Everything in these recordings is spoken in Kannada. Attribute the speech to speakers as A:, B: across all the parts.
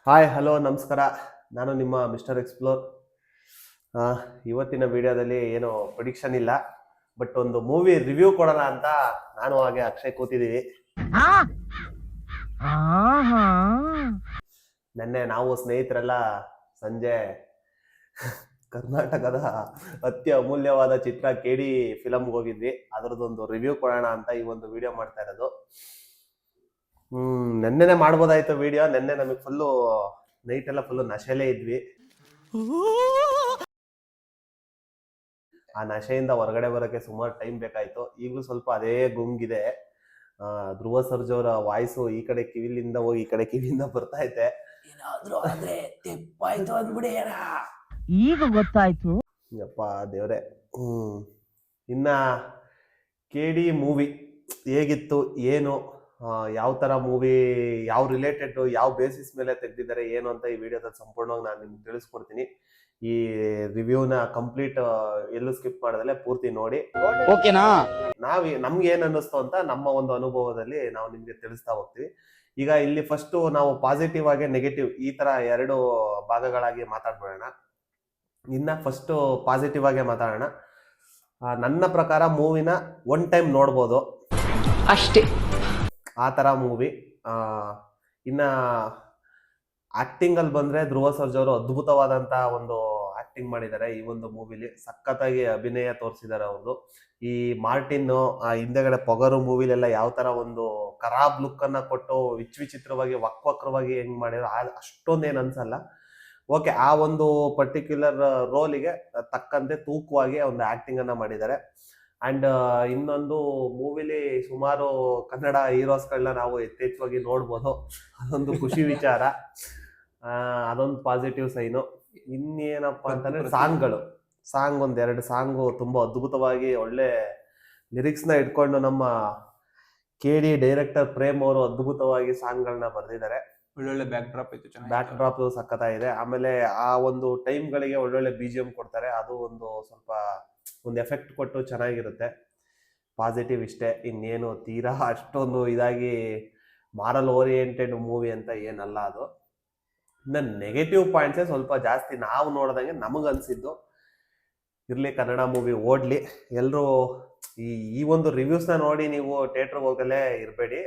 A: ಹಾಯ್ ಹಲೋ ನಮಸ್ಕಾರ. ನಾನು ನಿಮ್ಮ ಮಿಸ್ಟರ್ ಎಕ್ಸ್ಪ್ಲೋರ್. ಇವತ್ತಿನ ವಿಡಿಯೋದಲ್ಲಿ ಏನು ಪ್ರಿಡಿಕ್ಷನ್ ಇಲ್ಲ, ಬಟ್ ಒಂದು ಮೂವಿ ರಿವ್ಯೂ ಕೊಡೋಣ ಅಂತ ನಾನು ಹಾಗೆ ಅಕ್ಷಯ್ ಕೂತಿದ್ದೀವಿ. ನೆನ್ನೆ ನಾವು ಸ್ನೇಹಿತರೆಲ್ಲ ಸಂಜೆ ಕರ್ನಾಟಕದ ಅತಿ ಅಮೂಲ್ಯವಾದ ಚಿತ್ರ KD ಫಿಲಮ್ಗೆ ಹೋಗಿದ್ವಿ. ಅದರದ್ದೊಂದು ರಿವ್ಯೂ ಕೊಡೋಣ ಅಂತ ಈ ಒಂದು ವಿಡಿಯೋ ಮಾಡ್ತಾ ಇರೋದು. ನೆನ್ನೆನೆ ಮಾಡ್ಬೋದಾಯ್ತು ವಿಡಿಯೋ. ನೆನ್ನೆ ನಮಗೆ ಫುಲ್ಲು ನೈಟ್ ಎಲ್ಲ ಫುಲ್ಲು ನಶೆಲೇ ಇದ್ವಿ. ಆ ನಶೆಯಿಂದ ಹೊರಗಡೆ ಬರೋಕ್ಕೆ ಸುಮಾರು ಟೈಮ್ ಬೇಕಾಯ್ತು. ಈಗಲೂ ಸ್ವಲ್ಪ ಅದೇ ಗುಂಗಿದೆ. ಧ್ರುವ ಸರ್ಜಾ ಅವರ ವಾಯ್ಸು ಈ ಕಡೆ ಕಿವಿಲಿಂದ ಹೋಗಿ ಈ ಕಡೆ ಕಿವಿಯಿಂದ ಬರ್ತಾ ಐತೆ.
B: ಏನಾದ್ರೂ ಆದ್ರೆ ತೆಪ್ಪಾಯ್ತು ಅಂದ್ಬಿಡಿ
C: ಈಗ ಗೊತ್ತಾಯ್ತು.
A: ಯಪ್ಪ ದೇವ್ರೆ. ಇನ್ನ KD ಮೂವಿ ಹೇಗಿತ್ತು, ಏನು, ಯಾವ ತರ ಮೂವಿ, ಯಾವ ರಿಲೇಟೆಡ್, ಯಾವ ಬೇಸಿಸ್ ಮೇಲೆ ತೆಗೆದಿದ್ದಾರೆ ಏನು ಅಂತ ಈ ವಿಡಿಯೋದಲ್ಲಿ ಸಂಪೂರ್ಣವಾಗಿ ನಾನು ನಿಮ್ಗೆ ತಿಳಿಸ್ಕೊಡ್ತೀನಿ. ಈ ರಿವ್ಯೂನ ಕಂಪ್ಲೀಟ್ ಎಲ್ಲೂ ಸ್ಕಿಪ್ ಮಾಡದಲ್ಲೇ ಪೂರ್ತಿ ನೋಡಿ.
B: ಓಕೆನಾ?
A: ನಮ್ಗೆ ಏನ್ ಅನ್ನಿಸ್ತು ಅಂತ ನಮ್ಮ ಒಂದು ಅನುಭವದಲ್ಲಿ ನಾವು ನಿಮ್ಗೆ ತಿಳಿಸ್ತಾ ಹೋಗ್ತೀವಿ. ಈಗ ಇಲ್ಲಿ ಫಸ್ಟ್ ನಾವು ಪಾಸಿಟಿವ್ ಆಗಿ ನೆಗೆಟಿವ್ ಈ ತರ ಎರಡು ಭಾಗಗಳಾಗಿ ಮಾತಾಡ್ಬಿಡೋಣ. ಇನ್ನ ಫಸ್ಟ್ ಪಾಸಿಟಿವ್ ಆಗಿ ಮಾತಾಡೋಣ. ನನ್ನ ಪ್ರಕಾರ ಮೂವಿನ ಒನ್ ಟೈಮ್ ನೋಡ್ಬೋದು
B: ಅಷ್ಟೇ.
A: ಆ ತರ ಮೂವಿ. ಇನ್ನ ಆಕ್ಟಿಂಗ್ ಅಲ್ಲಿ ಬಂದ್ರೆ ಧ್ರುವ ಸರ್ಜಾ ಅವರು ಅದ್ಭುತವಾದಂತ ಒಂದು ಆಕ್ಟಿಂಗ್ ಮಾಡಿದ್ದಾರೆ ಈ ಒಂದು ಮೂವಿಲಿ. ಸಖತ್ತಾಗಿ ಅಭಿನಯ ತೋರಿಸಿದ್ದಾರೆ ಅವ್ರದ್ದು. ಈ ಮಾರ್ಟಿನ್ ಹಿಂದೆಗಡೆ ಪೊಗರು ಮೂವಿಲೆಲ್ಲ ಯಾವ ತರ ಒಂದು ಖರಾಬ್ ಲುಕ್ ಅನ್ನ ಕೊಟ್ಟು ವಿಚಿತ್ರವಾಗಿ ವಕ್ರವಾಗಿ ಹೆಂಗ್ ಮಾಡಿದ್ರು ಅಷ್ಟೊಂದೇನು ಅನ್ಸಲ್ಲ. ಓಕೆ, ಆ ಒಂದು ಪರ್ಟಿಕ್ಯುಲರ್ ರೋಲಿಗೆ ತಕ್ಕಂತೆ ತೂಕವಾಗಿ ಒಂದು ಆಕ್ಟಿಂಗ್ ಅನ್ನ ಮಾಡಿದ್ದಾರೆ. ಅಂಡ್ ಇನ್ನೊಂದು ಮೂವಿಲಿ ಸುಮಾರು ಕನ್ನಡ ಹೀರೋಸ್ಗಳನ್ನ ನಾವು ಯಥೇಚ್ಛವಾಗಿ ನೋಡ್ಬೋದು. ಅದೊಂದು ಖುಷಿ ವಿಚಾರ. ಅದೊಂದು ಪಾಸಿಟಿವ್ ಸೈನು. ಇನ್ನೇನಪ್ಪ ಅಂತಂದ್ರೆ ಸಾಂಗ್ ಒಂದೆರಡು ಸಾಂಗು ತುಂಬಾ ಅದ್ಭುತವಾಗಿ ಒಳ್ಳೆ ಲಿರಿಕ್ಸ್ ನ ಇಟ್ಕೊಂಡು ನಮ್ಮ KD ಡೈರೆಕ್ಟರ್ ಪ್ರೇಮ್ ಅವರು ಅದ್ಭುತವಾಗಿ ಸಾಂಗ್ಗಳನ್ನ ಬರೆದಿದ್ದಾರೆ.
B: ಒಳ್ಳೊಳ್ಳೆ ಬ್ಯಾಕ್ ಡ್ರಾಪ್ ಇತ್ತು,
A: ಬ್ಯಾಕ್ ಡ್ರಾಪ್ ಸಖತ್ತಾಗಿದೆ. ಆಮೇಲೆ ಆ ಒಂದು ಟೈಮ್ ಗಳಿಗೆ ಒಳ್ಳೊಳ್ಳೆ BGM ಕೊಡ್ತಾರೆ. ಅದು ಒಂದು ಸ್ವಲ್ಪ ಒಂದು ಎಫೆಕ್ಟ್ ಕೊಟ್ಟು ಚೆನ್ನಾಗಿರುತ್ತೆ. ಪಾಸಿಟಿವ್ ಇಷ್ಟೇ, ಇನ್ನೇನು ತೀರಾ ಅಷ್ಟೊಂದು ಇದಾಗಿ ಮಾರಲ್ ಓರಿಯೆಂಟೆಡ್ ಮೂವಿ ಅಂತ ಏನಲ್ಲ ಅದು. ಇನ್ನು ನೆಗೆಟಿವ್ ಪಾಯಿಂಟ್ಸೇ ಸ್ವಲ್ಪ ಜಾಸ್ತಿ ನಾವು ನೋಡ್ದಂಗೆ ನಮಗನ್ಸಿದ್ದು. ಇರ್ಲಿ, ಕನ್ನಡ ಮೂವಿ ಓಡ್ಲಿ. ಎಲ್ಲರೂ ಈ ಒಂದು ರಿವ್ಯೂಸ್ನ ನೋಡಿ ನೀವು ಥಿಯೇಟರ್ಗೆ ಹೋಗಲೇ ಇರಬೇಡಿ.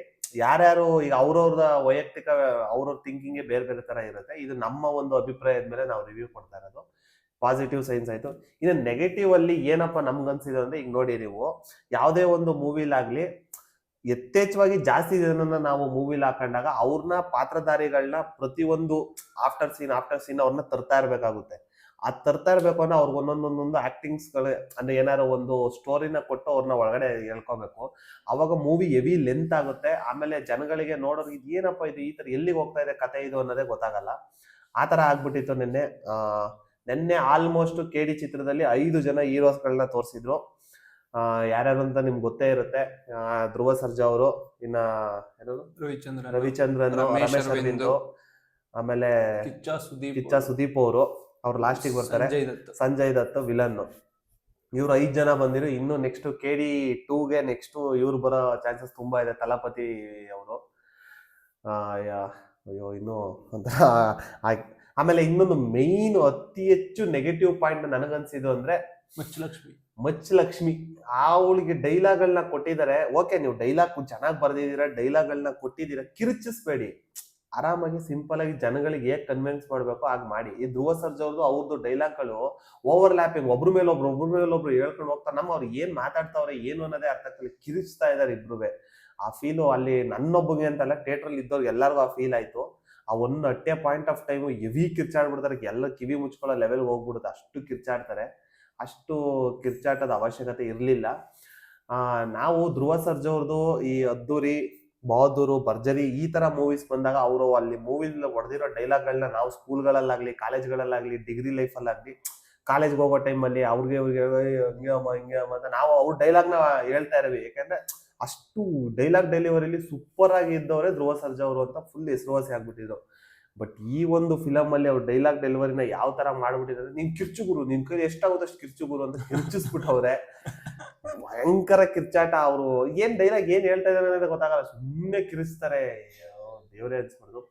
A: ಯಾರ್ಯಾರು ಈಗ ಅವ್ರವ್ರ ವೈಯಕ್ತಿಕ ಅವ್ರವ್ರ ಥಿಂಕಿಂಗ್ ಬೇರೆ ಬೇರೆ ತರ ಇರುತ್ತೆ. ಇದು ನಮ್ಮ ಒಂದು ಅಭಿಪ್ರಾಯದ ಮೇಲೆ ನಾವು ರಿವ್ಯೂ ಕೊಡ್ತಾ ಇರೋದು. ಪಾಸಿಟಿವ್ ಸೈನ್ಸ್ ಆಯ್ತು. ಇನ್ನು ನೆಗೆಟಿವ್ ಅಲ್ಲಿ ಏನಪ್ಪ ನಮ್ಗನ್ಸಿದೆ ಅಂದ್ರೆ, ಈಗ ನೋಡಿ, ನೀವು ಯಾವುದೇ ಒಂದು ಮೂವಿಲಾಗ್ಲಿ ಯಥೇಚ್ಛವಾಗಿ ಜಾಸ್ತಿ ಜನನ ನಾವು ಮೂವಿಲಿ ಹಾಕೊಂಡಾಗ ಅವ್ರನ್ನ ಪಾತ್ರಧಾರಿಗಳನ್ನ ಪ್ರತಿಯೊಂದು ಆಫ್ಟರ್ ಸೀನ್ ಅವ್ರನ್ನ ತರ್ತಾ ಇರ್ಬೇಕಾಗುತ್ತೆ. ತರ್ತಾ ಇರ್ಬೇಕು ಅಂದ್ರೆ ಅವ್ರಿಗೆ ಒಂದೊಂದೊಂದೊಂದು ಆಕ್ಟಿಂಗ್ಸ್ಗಳು ಅಂದ್ರೆ ಏನಾರು ಒಂದು ಸ್ಟೋರಿನ ಕೊಟ್ಟು ಅವ್ರನ್ನ ಒಳಗಡೆ ಹೇಳ್ಕೋಬೇಕು. ಅವಾಗ ಮೂವಿ ಹೆವಿ ಲೆಂತ್ ಆಗುತ್ತೆ. ಆಮೇಲೆ ಜನಗಳಿಗೆ ನೋಡೋರಿಗೆ ಏನಪ್ಪ ಇದು, ಈ ತರ ಎಲ್ಲಿಗೆ ಹೋಗ್ತಾ ಇದೆ ಕತೆ ಇದು ಅನ್ನೋದೇ ಗೊತ್ತಾಗಲ್ಲ. ಆ ತರ ಆಗ್ಬಿಟ್ಟಿತ್ತು ನೆನ್ನೆ ಆಲ್ಮೋಸ್ಟ್ KD ಚಿತ್ರದಲ್ಲಿ 5 ಜನ ಹೀರೋಸ್ಗಳನ್ನ ತೋರಿಸಿದ್ರು. ಯಾರ್ಯಾರು ಅಂತ ನಿಮ್ಗೆ ಗೊತ್ತೇ ಇರುತ್ತೆ. ಧ್ರುವ ಸರ್ಜಾ ಅವರು, ಇನ್ನ ರವಿಚಂದ್ರನ್, ರಮೇಶ್ ಅರವಿಂದ್, ಆಮೇಲೆ ಕಿಚ್ಚ ಸುದೀಪ್ ಅವರು, ಅವ್ರು ಲಾಸ್ಟಿಗೆ ಬರ್ತಾರೆ. ಸಂಜಯ್ ದತ್ ವಿಲನ್. ಇವ್ರು 5 ಜನ ಬಂದಿರು. ಇನ್ನು ನೆಕ್ಸ್ಟ್ KD 2ಗೆ ನೆಕ್ಸ್ಟ್ ಇವ್ರು ಬರೋ ಚಾನ್ಸಸ್ ತುಂಬಾ ಇದೆ. ತಲಪತಿ ಅವರು. ಅಯ್ಯೋ ಇನ್ನು ಅಂತ. ಆಮೇಲೆ ಇನ್ನೊಂದು ಮೈನ್ ಅತಿ ಹೆಚ್ಚು ನೆಗೆಟಿವ್ ಪಾಯಿಂಟ್ ನನಗನ್ಸಿದ್ದು ಅಂದ್ರೆ ಮಚ್ಚಲಕ್ಷ್ಮಿ. ಅವಳಿಗೆ ಡೈಲಾಗ್ಗಳನ್ನ ಕೊಟ್ಟಿದ್ದಾರೆ. ಓಕೆ, ನೀವು ಡೈಲಾಗ್ ಚೆನ್ನಾಗಿ ಬರ್ದಿದ್ದೀರಾ, ಡೈಲಾಗ್ಗಳನ್ನ ಕೊಟ್ಟಿದ್ದೀರಾ, ಕಿರ್ಚಿಸ್ಬೇಡಿ. ಆರಾಮಾಗಿ ಸಿಂಪಲ್ ಆಗಿ ಜನಗಳಿಗೆ ಹೇಗೆ ಕನ್ವಿನ್ಸ್ ಮಾಡ್ಬೇಕು ಆಗ ಮಾಡಿ. ಈ ಧ್ರುವ ಸರ್ಜಾ ಅವ್ರದ್ದು ಡೈಲಾಗ್ಗಳು ಓವರ್ ಲ್ಯಾಪಿಂಗ್, ಒಬ್ರ ಮೇಲೊಬ್ರು ಹೇಳ್ಕೊಂಡು ಹೋಗ್ತಾರೆ. ಅವ್ರು ಏನ್ ಮಾತಾಡ್ತಾವ್ರೆ ಏನು ಅನ್ನೋದೇ ಅರ್ಥ ಆಗ್ತದೆ. ಕಿರಿಚ್ತಾ ಇದಾರೆ ಇಬ್ರುವೆ. ಆ ಫೀಲು ಅಲ್ಲಿ ನನ್ನೊಬ್ಬಗೆ ಅಂತಲ್ಲ, ಥಿಯೇಟರ್ ಇದ್ದವ್ರಿಗೆ ಎಲ್ಲರಿಗೂ ಆ ಫೀಲ್ ಆಯ್ತು. ಆ ಒಂದು ಅಟ್ಟೆ ಪಾಯಿಂಟ್ ಆಫ್ ಟೈಮ್ ಹೆವಿ ಕಿರ್ಚಾಡ್ಬಿಡ್ತಾರೆ. ಎಲ್ಲ ಕಿವಿ ಮುಚ್ಕೊಳ್ಳೋ ಲೆವೆಲ್ ಹೋಗ್ಬಿಡುತ್ತೆ, ಅಷ್ಟು ಕಿರ್ಚಾಡ್ತಾರೆ. ಅಷ್ಟು ಕಿರ್ಚಾಟದ ಅವಶ್ಯಕತೆ ಇರಲಿಲ್ಲ. ನಾವು ಧ್ರುವ ಸರ್ಜಾ ಅವ್ರದ್ದು ಈ ಅದ್ದೂರಿ, ಬಹದ್ದೂರು, ಭರ್ಜರಿ ಈ ತರ ಮೂವೀಸ್ ಬಂದಾಗ ಅವರು ಅಲ್ಲಿ ಮೂವಿಲಿ ಹೊಡೆದಿರೋ ಡೈಲಾಗ್ಗಳನ್ನ ನಾವು ಸ್ಕೂಲ್ಗಳಲ್ಲಾಗ್ಲಿ, ಕಾಲೇಜ್ಗಳಲ್ಲಾಗ್ಲಿ, ಡಿಗ್ರಿ ಲೈಫಲ್ಲಾಗ್ಲಿ, ಕಾಲೇಜ್ಗೆ ಹೋಗೋ ಟೈಮಲ್ಲಿ ಅವ್ರಿಗೆ ಹಿಂಗೆ ಅಂತ ನಾವು ಅವ್ರ ಡೈಲಾಗ್ನ ಹೇಳ್ತಾ ಇರವಿ. ಯಾಕಂದ್ರೆ ಅಷ್ಟು ಡೈಲಾಗ್ ಡೆಲಿವರಿಲಿ ಸೂಪರ್ ಆಗಿ ಇದ್ದವರೇ ಧ್ರುವ ಸರ್ಜಾ ಅವರು ಅಂತ ಫುಲ್ ಹೆಸರುವಾಸಿ ಆಗ್ಬಿಟ್ಟಿದ್ರು. ಬಟ್ ಈ ಒಂದು ಫಿಲಮ್ ಅಲ್ಲಿ ಅವ್ರು ಡೈಲಾಗ್ ಡೆಲಿವರಿನ ಯಾವ ತರ ಮಾಡ್ಬಿಟ್ಟಿದ್ದಾರೆ, ನೀನ್ ಕಿರ್ಚುಗುರು, ನಿನ್ ಕೈ ಎಷ್ಟಾಗುತ್ತೆ ಅಷ್ಟು ಕಿರ್ಚುಗುರು ಅಂತ ಕಿರ್ಚಿಸ್ಬಿಟ್ಟವ್ರೆ. ಭಯಂಕರ ಕಿರ್ಚಾಟ. ಅವರು ಏನ್ ಡೈಲಾಗ್ ಏನ್ ಹೇಳ್ತಾ ಇದಾರೆ ಅನ್ನೋದೇ ಗೊತ್ತಾಗಲ್ಲ, ಸುಮ್ಮನೆ ಕಿರಿಸ್ತಾರೆ. ದೇವರೇ ಅನ್ಸ್ಬಾರ್ದು.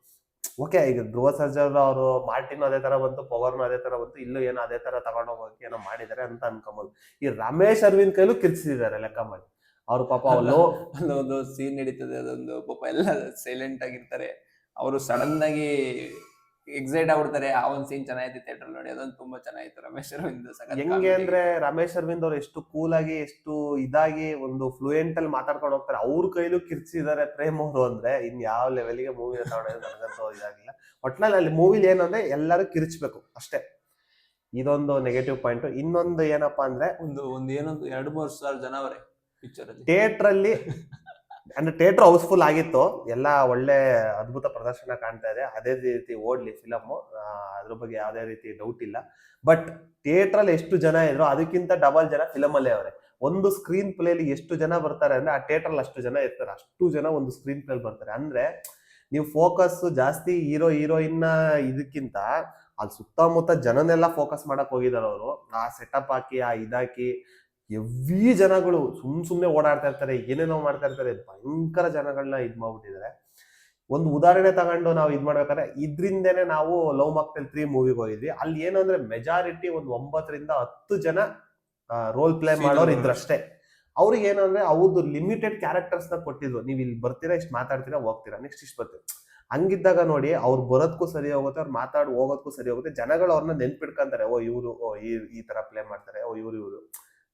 A: ಓಕೆ ಈಗ ಧ್ರುವ ಸರ್ಜಾ ಅವರು ಮಾರ್ಟಿನ್ ಅದೇ ತರ ಬಂತು, ಪವರ್ನು ಅದೇ ತರ ಬಂತು, ಇಲ್ಲೂ ಏನೋ ಅದೇ ತರ ತಗೊಂಡೋಗಕ್ಕೆ ಏನೋ ಮಾಡಿದಾರೆ ಅಂತ ಅನ್ಕೊಂಬೋದು. ಈ ರಮೇಶ್ ಅರವಿಂದ್ ಕೈಲೂ ಕಿರ್ಚಿದ್ದಾರೆ ಲೆಕ್ಕ ಮಾಡಿ. ಅವ್ರು ಪಾಪ ಲೋ
B: ಒಂದು ಸೀನ್ ನಡೀತದೆ, ಅದೊಂದು ಪಾಪ ಎಲ್ಲ ಸೈಲೆಂಟ್ ಆಗಿರ್ತಾರೆ, ಅವರು ಸಡನ್ ಆಗಿ ಎಕ್ಸೈಟ್ ಆಗ್ಬಿಡ್ತಾರೆ. ಆ ಒಂದು ಸೀನ್ ಚೆನ್ನಾಗಿತ್ತು ಥಿಯೇಟರ್ ನೋಡಿ, ಅದೊಂದು ತುಂಬಾ ಚೆನ್ನಾಗಿತ್ತು. ರಮೇಶ್ ಅರವಿಂದ್
A: ಹೆಂಗೆ ಅಂದ್ರೆ ರಮೇಶ್ ಅರವಿಂದ್ ಅವ್ರು ಎಷ್ಟು ಕೂಲ್ ಆಗಿ ಎಷ್ಟು ಇದಾಗಿ ಒಂದು ಫ್ಲೂಯೆಂಟ್ ಅಲ್ಲಿ ಮಾತಾಡ್ಕೊಂಡು ಹೋಗ್ತಾರೆ. ಅವ್ರ ಕೈಲೂ ಕಿರ್ಚಿದ್ದಾರೆ ಪ್ರೇಮ್ ಅವರು ಅಂದ್ರೆ ಇನ್ ಯಾವ ಲೆವೆಲ್ಗೆ ಮೂವಿ ತಗೊಂಡಿದ್ರೆ ನನಗಂತೂ ಇದಾಗಿಲ್ಲ. ಒಟ್ನಲ್ಲಿ ಅಲ್ಲಿ ಮೂವಿಲಿ ಏನಂದ್ರೆ ಎಲ್ಲರೂ ಕಿರ್ಚ್ಬೇಕು ಅಷ್ಟೇ, ಇದೊಂದು ನೆಗೆಟಿವ್ ಪಾಯಿಂಟ್. ಇನ್ನೊಂದು ಏನಪ್ಪಾ ಅಂದ್ರೆ
B: ಒಂದು ಏನೊಂದು 2-3 ಸಾವಿರ ಜನ ಅವರೇ ಪಿಕ್ಚರ್ ಅಲ್ಲಿ.
A: ಥಿಯೇಟರ್ ಅಲ್ಲಿ ಅಂದ್ರೆ ಥಿಯೇಟರ್ ಹೌಸ್ಫುಲ್ ಆಗಿತ್ತು, ಎಲ್ಲ ಒಳ್ಳೆ ಅದ್ಭುತ ಪ್ರದರ್ಶನ ಕಾಣ್ತಾ ಇದೆ, ಅದೇ ರೀತಿ ಓಡ್ಲಿ ಫಿಲಮ್, ಅದ್ರ ಬಗ್ಗೆ ಯಾವ್ದೇ ರೀತಿ ಡೌಟ್ ಇಲ್ಲ. ಬಟ್ ಥಿಯೇಟರ್ ಅಲ್ಲಿ ಎಷ್ಟು ಜನ ಇದ್ರು ಅದಕ್ಕಿಂತ ಡಬಲ್ ಜನ ಫಿಲಮ್ ಅಲ್ಲೇ ಅವರೇ. ಒಂದು ಸ್ಕ್ರೀನ್ ಪ್ಲೇಲಿ ಎಷ್ಟು ಜನ ಬರ್ತಾರೆ ಅಂದ್ರೆ ಆ ಥಿಯೇಟರ್ ಅಲ್ಲಿ ಅಷ್ಟು ಜನ ಇರ್ತಾರೆ, ಅಷ್ಟು ಜನ ಒಂದು ಸ್ಕ್ರೀನ್ ಪ್ಲೇ ಬರ್ತಾರೆ. ಅಂದ್ರೆ ನೀವು ಫೋಕಸ್ ಜಾಸ್ತಿ ಹೀರೋ ಹೀರೋಯಿನ್ ಇದಕ್ಕಿಂತ ಅಲ್ಲಿ ಸುತ್ತಮುತ್ತ ಜನನೆಲ್ಲ ಫೋಕಸ್ ಮಾಡಕ್ ಹೋಗಿದಾರೆ ಅವರು. ಆ ಸೆಟಪ್ ಹಾಕಿ ಆ ಇದಾಕಿ ಎವ್ವಿ ಜನಗಳು ಸುಮ್ನೆ ಓಡಾಡ್ತಾ ಇರ್ತಾರೆ, ಏನೇನೋ ಮಾಡ್ತಾ ಇರ್ತಾರೆ, ಭಯಂಕರ ಜನಗಳನ್ನ ಇದ್ ಮಾಡ್ಬಿಟ್ಟಿದ್ದಾರೆ. ಒಂದು ಉದಾಹರಣೆ ತಗೊಂಡು ನಾವು ಇದ್ ಮಾಡ್ಬೇಕಾದ್ರೆ ಇದ್ರಿಂದೇನೆ ನಾವು ಲವ್ ಮಾಕ್ಟೇಲ್ 3 ಮೂವಿಗೆ ಹೋಗಿದ್ವಿ. ಅಲ್ಲಿ ಏನು ಅಂದ್ರೆ ಮೆಜಾರಿಟಿ ಒಂದು 9ರಿಂದ 10 ಜನ ರೋಲ್ ಪ್ಲೇ ಮಾಡೋರು ಇದ್ರಷ್ಟೇ. ಅವ್ರಿಗೆ ಏನಂದ್ರೆ ಅವ್ರದ್ದು ಲಿಮಿಟೆಡ್ ಕ್ಯಾರೆಕ್ಟರ್ಸ್ ನ ಕೊಟ್ಟಿದ್ರು, ನೀವ್ ಇಲ್ಲಿ ಬರ್ತೀರಾ, ಇಷ್ಟು ಮಾತಾಡ್ತೀರಾ, ಹೋಗ್ತೀರಾ, ನೆಕ್ಸ್ಟ್ ಇಷ್ಟು ಬರ್ತೀರಾ. ಹಂಗಿದ್ದಾಗ ನೋಡಿ ಅವ್ರು ಬರೋದಕ್ಕೂ ಸರಿ ಹೋಗುತ್ತೆ, ಅವ್ರು ಮಾತಾಡಿ ಹೋಗೋದಕ್ಕೂ ಸರಿ ಹೋಗುತ್ತೆ. ಜನಗಳು ಅವ್ರನ್ನ ನೆನ್ಪಿಡ್ಕೊಂತಾರೆ, ಓ ಇವ್ರು ಈ ತರ ಪ್ಲೇ ಮಾಡ್ತಾರೆ, ಓ ಇವ್ರು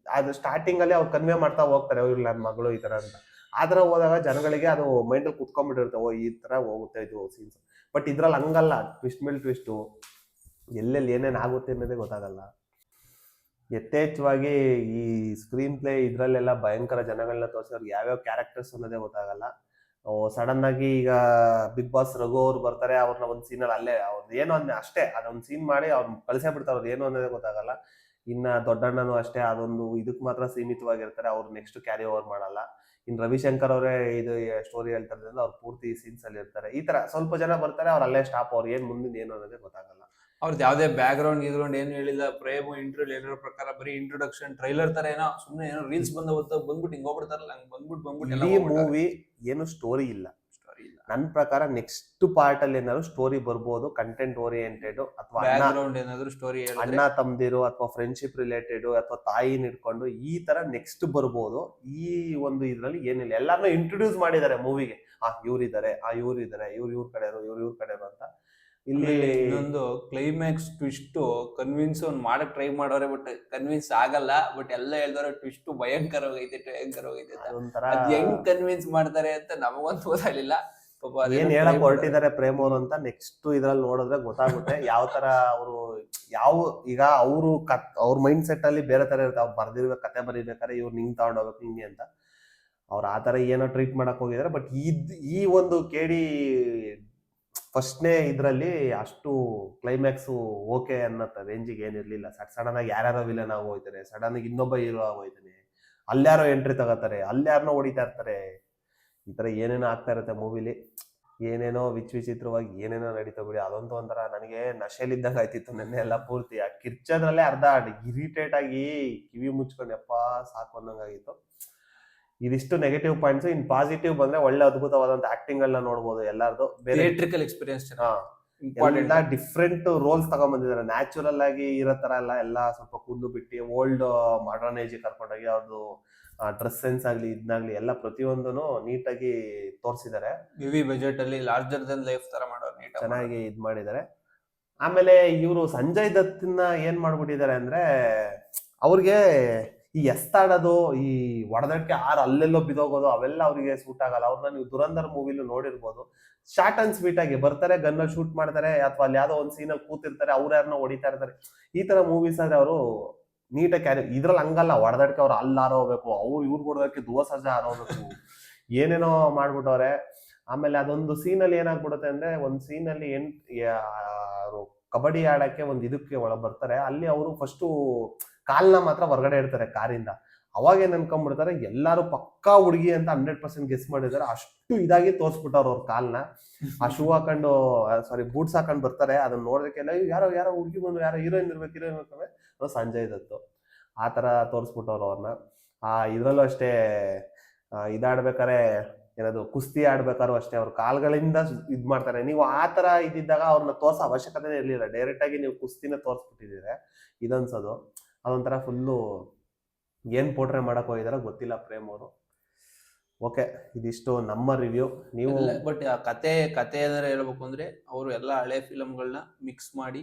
A: ಅದು ಸ್ಟಾರ್ಟಿಂಗ್ ಅಲ್ಲಿ ಅವ್ರು ಕನ್ವೆ ಮಾಡ್ತಾ ಹೋಗ್ತಾರೆ, ಇವ್ರು ನನ್ನ ಮಗಳು ಈ ತರ ಅಂತ. ಆತರ ಹೋದಾಗ ಜನಗಳಿಗೆ ಅದು ಮೈಂಡ್ ಅಲ್ಲಿ ಕುತ್ಕೊಂಡ್ಬಿಟ್ಟಿರುತ್ತೆ, ಓ ಈ ತರ ಹೋಗುತ್ತೆ ಇದು ಸೀನ್ಸ್. ಬಟ್ ಇದ್ರಲ್ಲಿ ಹಂಗಲ್ಲ, ಟ್ವಿಸ್ಟ್ ಮೇಲೆ ಟ್ವಿಸ್ಟ್, ಎಲ್ಲೆಲ್ಲಿ ಏನೇನ್ ಆಗುತ್ತೆ ಅನ್ನೋದೇ ಗೊತ್ತಾಗಲ್ಲ. ಯಥೇಚ್ಛವಾಗಿ ಈ ಸ್ಕ್ರೀನ್ ಪ್ಲೇ ಇದ್ರಲ್ಲೆಲ್ಲ ಭಯಂಕರ ಜನಗಳನ್ನ ತೋರಿಸೋರ್ಗೆ ಯಾವ್ಯಾವ ಕ್ಯಾರೆಕ್ಟರ್ಸ್ ಅನ್ನೋದೇ ಗೊತ್ತಾಗಲ್ಲ. ಸಡನ್ ಆಗಿ ಈಗ ಬಿಗ್ ಬಾಸ್ ರಘು ಅವ್ರು ಬರ್ತಾರೆ, ಅವ್ರನ್ನ ಒಂದ್ ಸೀನಲ್ಲಿ ಅಲ್ಲೇ ಅವ್ರದ್ದು ಏನೋ ಅಷ್ಟೇ ಅದೊಂದು ಸೀನ್ ಮಾಡಿ ಅವ್ರನ್ನ ಕಳ್ಸೇ ಬಿಡ್ತಾರೆ, ಅವ್ರದ್ದು ಏನು ಅನ್ನೋದೇ ಗೊತ್ತಾಗಲ್ಲ. ಇನ್ನ ದೊಡ್ಡಣ್ಣನು ಅಷ್ಟೇ, ಅದೊಂದು ಇದಕ್ ಮಾತ್ರ ಸೀಮಿತವಾಗಿರ್ತಾರೆ, ಅವ್ರು ನೆಕ್ಸ್ಟ್ ಕ್ಯಾರಿ ಓವರ್ ಮಾಡಲ್ಲ. ಇನ್ ರವಿಶಂಕರ್ ಅವರೇ ಇದು ಸ್ಟೋರಿ ಹೇಳ್ತಾರೆ, ಅವ್ರು ಪೂರ್ತಿ ಸೀನ್ಸ್ ಅಲ್ಲಿ ಇರ್ತಾರೆ. ಈ ತರ ಸ್ವಲ್ಪ ಜನ ಬರ್ತಾರೆ, ಅವ್ರು ಅಲ್ಲೇ ಸ್ಟಾಪ್, ಅವ್ರು ಏನ್ ಮುಂದಿನ ಏನು ಅನ್ನೋದೇ ಗೊತ್ತಾಗಲ್ಲ.
B: ಅವ್ರದ್ದು ಯಾವ್ದೇ ಬ್ಯಾಕ್ ಗ್ರೌಂಡ್ ಏನು ಹೇಳಿಲ್ಲ. ಪ್ರೇಮ್ ಇಂಟರ್ವ್ಯೂ ಹೇಳಿರೋ ಪ್ರಕಾರ ಬರೀ ಇಂಟ್ರೊಡಕ್ಷನ್ ಟ್ರೈಲರ್ ತರ ಏನೋ ಸುಮ್ಮನೆ ಏನೋ ರೀಲ್ಸ್ ಬಂದ್ಬಿಟ್ಟು ಹಿಂಗ್ ಹೋಗ್ಬಿಡ್ತಾರಲ್ಲ, ಹಂಗ್ ಬಂದ್ಬಿಟ್ಟು
A: ಈ ಮೂವಿ ಏನು ಸ್ಟೋರಿ ಇಲ್ಲ. ನನ್ನ ಪ್ರಕಾರ ನೆಕ್ಸ್ಟ್ ಪಾರ್ಟ್ ಅಲ್ಲಿ ಏನಾದ್ರು ಸ್ಟೋರಿ ಬರ್ಬೋದು, ಕಂಟೆಂಟ್ ಓರಿಯೆಂಟೆಡ್, ಅಥವಾ
B: ಸ್ಟೋರಿ
A: ಅಣ್ಣ ತಮ್ದಿರು ಅಥವಾ ಫ್ರೆಂಡ್ಶಿಪ್ ರಿಲೇಟೆಡ್ ಅಥವಾ ತಾಯಿನ ಇಟ್ಕೊಂಡು ಈ ತರ ನೆಕ್ಸ್ಟ್ ಬರ್ಬೋದು. ಈ ಒಂದು ಇದ್ರಲ್ಲಿ ಏನಿಲ್ಲ, ಎಲ್ಲಾರನ್ನೂ ಇಂಟ್ರೊಡ್ಯೂಸ್ ಮಾಡಿದ್ದಾರೆ ಮೂವಿಗೆ. ಇವ್ರಿದ್ದಾರೆ, ಇವ್ರಿದ್ದಾರೆ, ಇವ್ರ ಕಡೆಯವರು, ಇವ್ರ ಕಡೆಯವರು ಅಂತ.
B: ಇಲ್ಲಿ ಇನ್ನೊಂದು ಕ್ಲೈಮ್ಯಾಕ್ಸ್ ಟ್ವಿಸ್ಟ್ ಕನ್ವಿನ್ಸ್ ಮಾಡಕ್ ಟ್ರೈ ಮಾಡೋರೆ, ಬಟ್ ಕನ್ವಿನ್ಸ್ ಆಗಲ್ಲ. ಬಟ್ ಎಲ್ಲ ಹೇಳ್ದವ್ರೆ ಟ್ವಿಸ್ಟ್ ಭಯಂಕರವಾಗೈತೆ ಅದ್ ಹೆಂಗ್ ಕನ್ವಿನ್ಸ್ ಮಾಡ್ತಾರೆ ಅಂತ ನಮಗಂತೂ ಗೊತ್ತಾಗ್ಲಿಲ್ಲ.
A: ಏನ್ ಹೇಳಕ್ ಹೊರಟಿದ್ದಾರೆ ಪ್ರೇಮ್ ಅವರು ಅಂತ ನೆಕ್ಸ್ಟ್ ಇದ್ರಲ್ಲಿ ನೋಡಿದ್ರೆ ಗೊತ್ತಾಗುತ್ತೆ. ಯಾವ ತರ ಅವರು ಈಗ ಅವ್ರ ಮೈಂಡ್ ಸೆಟ್ ಅಲ್ಲಿ ಬೇರೆ ತರ ಇರುತ್ತೆ. ಅವ್ರು ಬರ್ದಿರ್ಬೇಕು, ಕತೆ ಬರೀಬೇಕಾದ್ರೆ ಇವ್ರು ಹಿಂಗ್ ತಗೊಂಡೋಗ್ಬೇಕು ಹಿಂಗೆ ಅಂತ, ಅವ್ರು ಆತರ ಏನೋ ಟ್ರೀಟ್ ಮಾಡಕ್ ಹೋಗಿದ್ದಾರೆ. ಬಟ್ ಈ ಒಂದು ಕೇಡಿ ಫಸ್ಟ್ನೇ ಇದ್ರಲ್ಲಿ ಅಷ್ಟು ಕ್ಲೈಮ್ಯಾಕ್ಸ್ ಓಕೆ ಅನ್ನೋ ರೇಂಜಿಗೆ ಏನಿರ್ಲಿಲ್ಲ. ಸಡನ್ ಆಗಿ ಯಾರ್ಯಾರೋ ವಿಲನ್ ಆಗೋಯ್ತಾರೆ, ಸಡನ್ ಆಗಿ ಇನ್ನೊಬ್ಬ ಹೀರೋ ಆಗೋಯ್ತಾನೆ, ಅಲ್ಯಾರೋ ಎಂಟ್ರಿ ತಗೋತಾರೆ, ಅಲ್ಯಾರನೋ ಹೊಡಿತಾ ಇರ್ತಾರೆ. ಈ ತರ ಏನೇನೋ ಆಗ್ತಾ ಇರುತ್ತೆ ಮೂವಿಲಿ, ಏನೇನೋ ವಿಚಿತ್ರವಾಗಿ ಏನೇನೋ ನಡೀತಾ ಬಿಡಿ. ಅದಂತೂ ಒಂಥರ ನನಗೆ ನಶೆಲಿದ್ದಾಗ ಆಯ್ತಿತ್ತು ನೆನ್ನೆ ಎಲ್ಲ ಪೂರ್ತಿ. ಆ ಕಿರ್ಚೋದ್ರಲ್ಲೇ ಅರ್ಧ ಇರಿಟೇಟ್ ಆಗಿ ಕಿವಿ ಮುಚ್ಕೊಂಡು ಯಪ್ಪ ಸಾಕು ಅನ್ನಂಗಾಗಿತ್ತು. ಇದಿಷ್ಟು ನೆಗೆಟಿವ್ ಪಾಯಿಂಟ್ಸ್. ಇನ್ ಪಾಸಿಟಿವ್ ಬಂದ್ರೆ ಒಳ್ಳೆ ಅದ್ಭುತವಾದಂತ ಆಕ್ಟಿಂಗ್ ಗಳನ್ನ ನೋಡ್ಬೋದು ಎಲ್ಲಾರ್ದು.
B: ಥಿಯೇಟ್ರಿಕಲ್ ಎಕ್ಸ್ಪೀರಿಯನ್ಸ್
A: ಎಲ್ಲ ಡಿಫ್ರೆಂಟ್ ರೋಲ್ಸ್ ತಗೊಂಡ್ಬಂದಿದ್ದಾರೆ. ನ್ಯಾಚುರಲ್ ಆಗಿ ಇರೋ ತರ ಎಲ್ಲ ಸ್ವಲ್ಪ ಕೂದಲು ಬಿಟ್ಟು ಓಲ್ಡ್ ಮಾಡರ್ನ್ ಏಜ್ ಕರ್ಕೊಂಡೋಗಿ ಅವ್ರದ್ದು ಡ್ರೆಸ್ ಸೆನ್ಸ್ ಆಗ್ಲಿ ಇದ್ನಾಗ್ಲಿ ಎಲ್ಲ ಪ್ರತಿಯೊಂದನು ನೀಟಾಗಿ ತೋರಿಸಿದ್ದಾರೆ.
B: ಹೆವಿ ಬಜೆಟ್ ಅಲ್ಲಿ ಲಾರ್ಜರ್ ದನ್ ಲೈಫ್ ತರ ಮಾಡೋರು
A: ಚೆನ್ನಾಗಿ ಇದ್ ಮಾಡಿದ್ದಾರೆ. ಆಮೇಲೆ ಇವರು ಸಂಜಯ್ ದತ್ತನ್ನ ಏನ್ ಮಾಡ್ಬಿಟ್ಟಿದ್ದಾರೆ ಅಂದ್ರೆ, ಅವ್ರಿಗೆ ಈ ಎಸ್ತಾಡೋದು, ಈ ಒಡದಕ್ಕೆ ಅಲ್ಲೆಲ್ಲೋ ಬಿದೋಗೋದು ಅವೆಲ್ಲ ಅವ್ರಿಗೆ ಸೂಟ್ ಆಗಲ್ಲ. ಅವ್ರನ್ನ ನೀವು ದುರಂಧರ್ ಮೂವಿಲು ನೋಡಿರ್ಬೋದು, ಶಾರ್ಟ್ ಅಂಡ್ ಸ್ವೀಟ್ ಆಗಿ ಬರ್ತಾರೆ, ಗನ್ನಲ್ಲಿ ಶೂಟ್ ಮಾಡ್ತಾರೆ, ಅಥವಾ ಅಲ್ಲಿ ಯಾವ್ದೋ ಒಂದ್ ಸೀನಲ್ಲಿ ಕೂತಿರ್ತಾರೆ, ಅವ್ರು ಯಾರನ್ನ ಹೊಡಿತಾ ಇರ್ತಾರೆ. ಈ ತರ ಮೂವೀಸ್ ಆದ್ರೆ ಅವರು ನೀಟಾಗಿ ಕ್ಯಾರಿ. ಇದ್ರಲ್ಲಿ ಹಂಗಲ್ಲ, ಹೊಡೆದಕ್ಕೆ ಅವ್ರು ಅಲ್ಲಿ ಹಾರೋಗ್ಬೇಕು, ಇವ್ರು ಹೊಡೆದಕ್ಕೆ ಧ್ರುವ ಸರ್ಜಾ ಹಾರೋಗ್ಬೇಕು, ಏನೇನೋ ಮಾಡ್ಬಿಟ್ಟವ್ರೆ. ಆಮೇಲೆ ಅದೊಂದು ಸೀನಲ್ಲಿ ಏನಾಗ್ಬಿಡುತ್ತೆ ಅಂದ್ರೆ, ಒಂದ್ ಸೀನಲ್ಲಿ ಕಬಡ್ಡಿ ಆಡಕ್ಕೆ ಒಂದ್ ಇದಕ್ಕೆ ಒಳಗ್ ಬರ್ತಾರೆ. ಅಲ್ಲಿ ಅವರು ಫಸ್ಟು ಕಾಲ್ನ ಮಾತ್ರ ಹೊರಗಡೆ ಇಡ್ತಾರೆ ಕಾರಿಂದ. ಅವಾಗ ಏನ್ ಅನ್ಕೊಂಡ್ಬಿಡ್ತಾರೆ, ಎಲ್ಲಾರು ಪಕ್ಕಾ ಹುಡುಗಿ ಅಂತ 100% ಗೆಸ್ ಮಾಡಿದಾರೆ. ಅಷ್ಟು ಇದಾಗಿ ತೋರ್ಸ್ಬಿಟ್ಟವ್ರು ಅವ್ರ ಕಾಲ್ನ. ಆ ಶೂ ಹಾಕೊಂಡು ಬೂಟ್ಸ್ ಹಾಕೊಂಡ್ ಬರ್ತಾರೆ. ಅದನ್ನ ನೋಡೋದಕ್ಕೆಲ್ಲ ಯಾರೋ ಹುಡುಗಿ ಬಂದು ಯಾರೋ ಹೀರೋಯಿನ್ ಇರ್ಬೇಕು ಸಂಜಯ್ ದತ್ತು ಆ ತರ ತೋರ್ಸ್ಬಿಟ್ಟವ್ರು ಅವ್ರನ್ನ. ಇದ್ರಲ್ಲೂ ಅಷ್ಟೇ, ಇದಾಡ್ಬೇಕಾರೆ ಏನದು ಕುಸ್ತಿ ಆಡ್ಬೇಕಾದ್ರು ಅಷ್ಟೇ ಅವ್ರ ಕಾಲ್ಗಳಿಂದ ಇದ್ ಮಾಡ್ತಾರೆ. ನೀವು ಆ ತರ ಇದ್ದಿದ್ದಾಗ ಅವ್ರನ್ನ ತೋರ್ಸೋ ಅವಶ್ಯಕತೆ ಇರ್ಲಿಲ್ಲ, ಡೈರೆಕ್ಟ್ ಆಗಿ ನೀವು ಕುಸ್ತಿನ ತೋರ್ಸ್ಬಿಟ್ಟಿದ್ದೀರಾ ಇದನ್ಸೋದು. ಅದೊಂಥರ ಫುಲ್ಲು ಏನ್ ಪೋಟ್ರೆ ಮಾಡಕ್ ಹೋಗಿದಾರ ಗೊತ್ತಿಲ್ಲ ಪ್ರೇಮ್ ಅವರು. ಓಕೆ, ಇದಿಷ್ಟು ನಮ್ಮ ರಿವ್ಯೂ. ನೀವು
B: ಬಟ್ ಆ ಕತೆ ಏನಾರ ಹೇಳ್ಬೇಕು ಅಂದ್ರೆ ಅವರು ಎಲ್ಲ ಹಳೆ ಫಿಲಮ್ಗಳನ್ನ ಮಿಕ್ಸ್ ಮಾಡಿ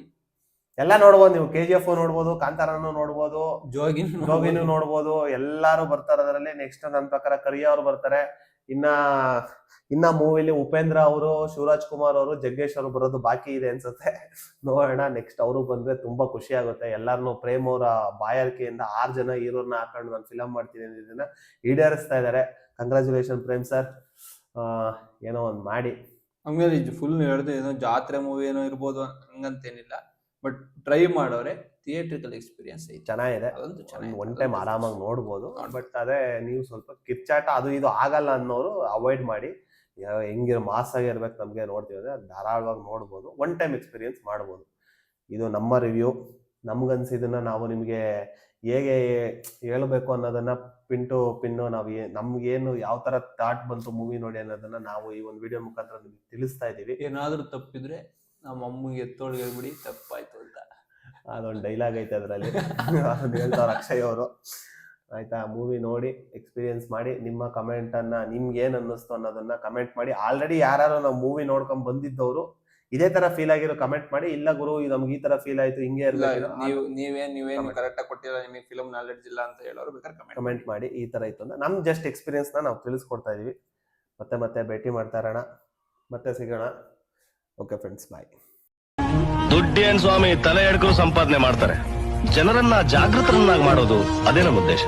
A: ಎಲ್ಲ ನೋಡ್ಬೋದು. ನೀವು KGF ನೋಡ್ಬೋದು, ಕಾಂತಾರನು ನೋಡ್ಬೋದು,
B: ಜೋಗಿನೂ
A: ನೋಡ್ಬೋದು. ಎಲ್ಲಾರು ಬರ್ತಾರೆ ಅದರಲ್ಲಿ. ನೆಕ್ಸ್ಟ್ ನನ್ನ ಪ್ರಕಾರ ಕರಿಯ ಅವ್ರು ಬರ್ತಾರೆ. ಇನ್ನ ಮೂವಿಲಿ ಉಪೇಂದ್ರ ಅವರು, ಶಿವರಾಜ್ ಕುಮಾರ್ ಅವರು, ಜಗ್ಗೇಶ್ ಅವರು ಬರೋದು ಬಾಕಿ ಇದೆ ಅನ್ಸುತ್ತೆ. ನೋಡೋಣ, ನೆಕ್ಸ್ಟ್ ಅವರು ಬಂದ್ರೆ ತುಂಬಾ ಖುಷಿ ಆಗುತ್ತೆ. ಎಲ್ಲಾರನು ಪ್ರೇಮ್ ಅವರ ಬಾಯಾರಿಕೆಯಿಂದ 6 ಜನ ಹೀರೋರ್ನ ಹಾಕೊಂಡು ನಾನು ಫಿಲಂ ಮಾಡ್ತೀನಿ ಅನ್ನೋದನ್ನ ಈಡೇರಿಸ್ತಾ ಇದಾರೆ. ಕಂಗ್ರಾಚುಲೇಷನ್ ಪ್ರೇಮ್ ಸರ್, ಏನೋ ಒಂದ್ ಮಾಡಿ.
B: ಆಮೇಲೆ ಇದು ಫುಲ್ ಹೇಳ್ದೆ ಏನೋ ಜಾತ್ರೆ ಮೂವಿ ಏನೋ ಇರ್ಬೋದು ಹಂಗಂತೇನಿಲ್ಲ, ಬಟ್ ಟ್ರೈ ಮಾಡೋರೆ ಥಿಯೇಟ್ರಿಕಲ್ ಎಕ್ಸ್ಪೀರಿಯನ್ಸ್ ಐತೆ,
A: ಚೆನ್ನಾಗಿದೆ. ಒನ್ ಟೈಮ್ ಆರಾಮಾಗಿ ನೋಡ್ಬೋದು. ಬಟ್ ಅದೇ ನೀವು ಸ್ವಲ್ಪ ಕಿರ್ಚಾಟ ಅದು ಇದು ಆಗಲ್ಲ ಅನ್ನೋರು ಅವಾಯ್ಡ್ ಮಾಡಿ. ಹೆಂಗಿರೋ ಮಾಸ್ ಆಗಿರ್ಬೇಕು ನಮ್ಗೆ ನೋಡ್ತೀವಿ ಅಂದ್ರೆ ಧಾರಾಳವಾಗಿ ನೋಡ್ಬೋದು, ಒನ್ ಟೈಮ್ ಎಕ್ಸ್ಪೀರಿಯನ್ಸ್ ಮಾಡ್ಬೋದು. ಇದು ನಮ್ಮ ರಿವ್ಯೂ. ನಮ್ಗನ್ಸಿದನ್ನ ನಾವು ನಿಮ್ಗೆ ಹೇಗೆ ಹೇಳ್ಬೇಕು ಅನ್ನೋದನ್ನ ಪಿನ್ನು ನಾವು ನಮ್ಗೇನು ಯಾವ ತರ ಥಾಟ್ ಬಂತು ಮೂವಿ ನೋಡಿ ಅನ್ನೋದನ್ನ ನಾವು ಈ ಒಂದು ವಿಡಿಯೋ ಮುಖಾಂತರ ನಿಮ್ಗೆ ತಿಳಿಸ್ತಾ ಇದೀವಿ.
B: ಏನಾದ್ರೂ ತಪ್ಪಿದ್ರೆ ನಮ್ಮ ಅಮ್ಮಗೆ ಎತ್ತೋಳಿಗೆ ಹೇಳ್ಬಿಡಿ ತಪ್ಪಾಯ್ತು ಅಂತ.
A: ಅದೊಂದು ಡೈಲಾಗ್ ಐತೆ ಅದರಲ್ಲಿ, ಹೇಳ್ತಾರೆ ಅಕ್ಷಯ್ ಅವರು. ಆಯ್ತಾ, ಮೂವಿ ನೋಡಿ ಎಕ್ಸ್ಪೀರಿಯನ್ಸ್ ಮಾಡಿ ನಿಮ್ಮ ಕಮೆಂಟ್ ಅನ್ನ ನಿಮ್ಗೆ ಏನ್ ಅನ್ನಿಸ್ತು ಅನ್ನೋದನ್ನ ಕಮೆಂಟ್ ಮಾಡಿ. ಆಲ್ರೆಡಿ ಯಾರು ನಾವು ಮೂವಿ ನೋಡ್ಕೊಂಡ್ ಬಂದಿದ್ದವರು ಇದೇ ತರ ಫೀಲ್ ಆಗಿರೋ ಕಮೆಂಟ್ ಮಾಡಿ. ಇಲ್ಲ ಗುರು ನಮ್ಗೆ ಈ ತರ ಫೀಲ್ ಆಯ್ತು, ಹಿಂಗೆ
B: ನೀವೇನು ಕರೆಕ್ಟ್ ಆಗಿ ಕೊಟ್ಟಿಲ್ಲ, ನಿಮಗೆ ಫಿಲಂ ನಾಲೆಡ್ಜ್ ಇಲ್ಲ ಅಂತ ಹೇಳೋರು ಬೇಕಾದ್ರೆ
A: ಕಮೆಂಟ್ ಮಾಡಿ. ಈ ತರ ಇತ್ತು ಅಂದ್ರೆ ನಮ್ ಜಸ್ಟ್ ಎಕ್ಸ್ಪೀರಿಯನ್ಸ್ ನ ನಾವು ತಿಳಿಸ್ಕೊಡ್ತಾ ಇದೀವಿ. ಮತ್ತೆ ಭೇಟಿ ಮಾಡ್ತಾ ಇರೋಣ, ಮತ್ತೆ ಸಿಗೋಣ. ಓಕೆ ಫ್ರೆಂಡ್ಸ್, ಬಾಯ್.
D: ದುಡ್ಡೇನ್ ಸ್ವಾಮಿ ತಲೆ ಎಡ್ಕೊಂಡು ಸಂಪಾದನೆ ಮಾಡ್ತಾರೆ, ಜನರನ್ನ ಜಾಗೃತರನ್ನಾಗಿ ಮಾಡೋದು ಅದೇ ನಮ್ಮ ಉದ್ದೇಶ.